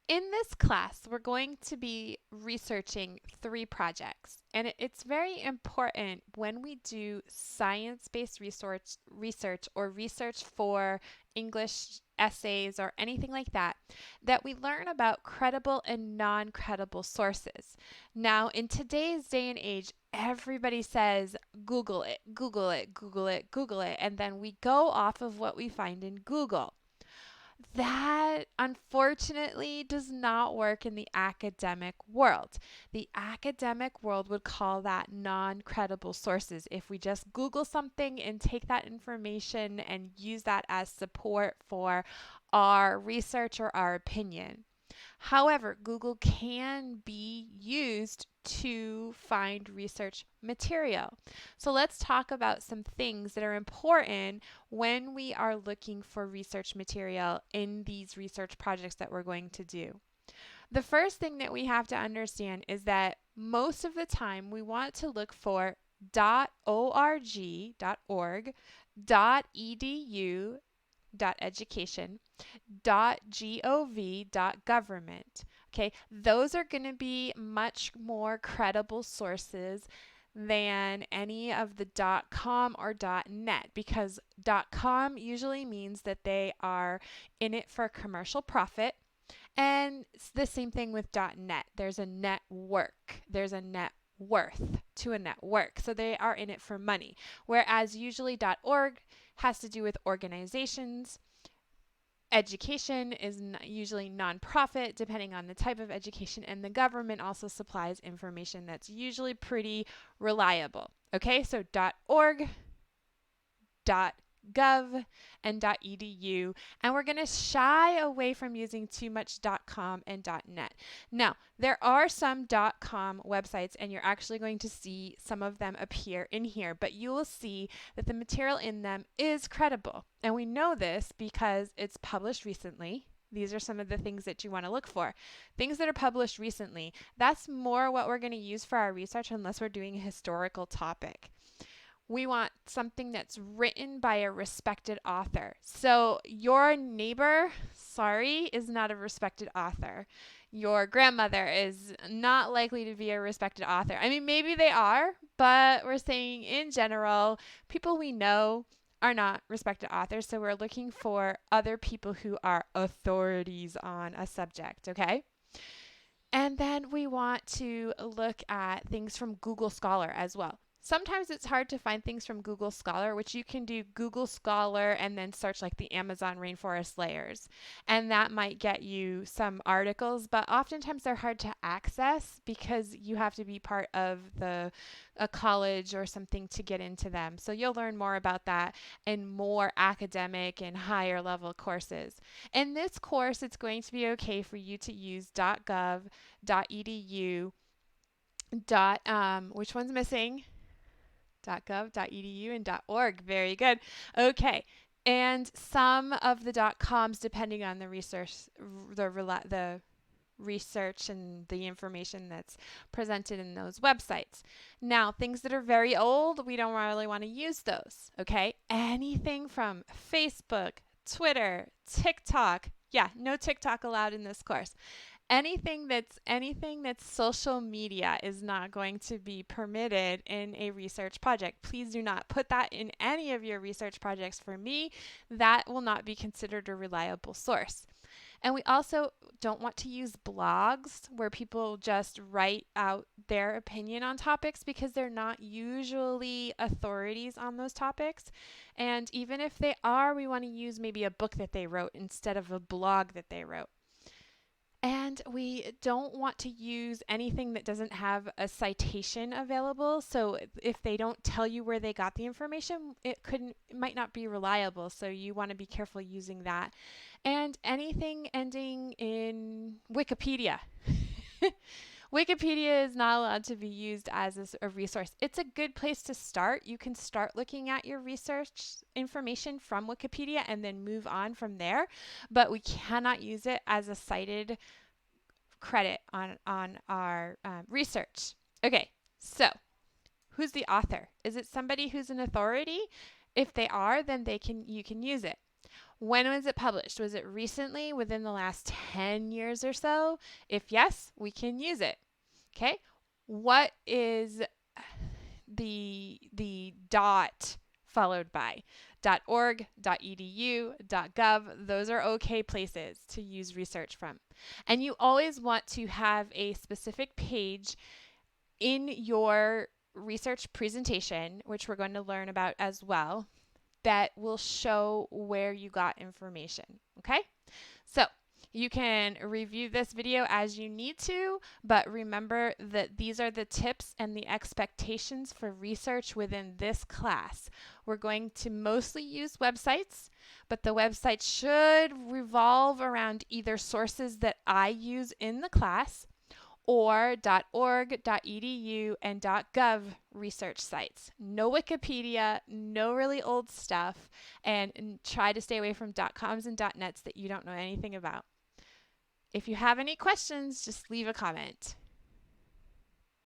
In this class, we're going to be researching three projects, and it's very important when we do science-based research or research for English essays or anything like that, that we learn about credible and non-credible sources. Now, in today's day and age, everybody says Google it, Google it, Google it, Google it, and then we go off of what we find in Google. That unfortunately does not work in the academic world. The academic world would call that non credible sources if we just Google something and take that information and use that as support for our research or our opinion. However, Google can be used to find research material. So let's talk about some things that are important when we are looking for research material in these research projects that we're going to do. The first thing that we have to understand is that most of the time we want to look for .org, .edu, .education, .gov, .government. Okay, those are going to be much more credible sources than any of the .com or .net because .com usually means that they are in it for commercial profit. And it's the same thing with .net. There's a network. There's a net worth to a network. So they are in it for money. Whereas usually .org has to do with organizations. Education is usually nonprofit, depending on the type of education, and the government also supplies information that's usually pretty reliable. Okay, so .org, .gov, and .edu, and we're going to shy away from using too much .com and .net. Now, there are some .com websites, and you're actually going to see some of them appear in here, but you will see that the material in them is credible. And we know this because it's published recently. These are some of the things that you want to look for. Things that are published recently, that's more what we're going to use for our research unless we're doing a historical topic. We want something that's written by a respected author. So your neighbor, sorry, is not a respected author. Your grandmother is not likely to be a respected author. I mean, maybe they are, but we're saying in general, people we know are not respected authors. So we're looking for other people who are authorities on a subject, okay? And then we want to look at things from Google Scholar as well. Sometimes it's hard to find things from Google Scholar, which you can do Google Scholar and then search like the Amazon rainforest layers. And that might get you some articles, but oftentimes they're hard to access because you have to be part of a college or something to get into them. So you'll learn more about that in more academic and higher level courses. In this course, it's going to be okay for you to use .gov, .edu, which one's missing? .gov, .edu, and .org. Very good. Okay. And some of the .coms, depending on the the research and the information that's presented in those websites. Now, things that are very old, we don't really want to use those. Okay. Anything from Facebook, Twitter, TikTok. Yeah, no TikTok allowed in this course. Anything that's social media is not going to be permitted in a research project. Please do not put that in any of your research projects. For me, that will not be considered a reliable source. And we also don't want to use blogs where people just write out their opinion on topics because they're not usually authorities on those topics. And even if they are, we want to use maybe a book that they wrote instead of a blog that they wrote. And we don't want to use anything that doesn't have a citation available. So if they don't tell you where they got the information, it might not be reliable. So you want to be careful using that. And anything ending in Wikipedia. Wikipedia is not allowed to be used as a resource. It's a good place to start. You can start looking at your research information from Wikipedia and then move on from there, but we cannot use it as a cited credit on our research. Okay, so who's the author? Is it somebody who's an authority? If they are, then you can use it. When was it published? Was it recently, within the last 10 years or so? If yes, we can use it. Okay? What is the dot followed by? .org, .edu, .gov, those are okay places to use research from. And you always want to have a specific page in your research presentation, which we're going to learn about as well, that will show where you got information. Okay? So you can review this video as you need to, but remember that these are the tips and the expectations for research within this class. We're going to mostly use websites, but the website should revolve around either sources that I use in the class or .org, .edu, and .gov research sites. No Wikipedia, no really old stuff, and try to stay away from .coms and .nets that you don't know anything about. If you have any questions, just leave a comment.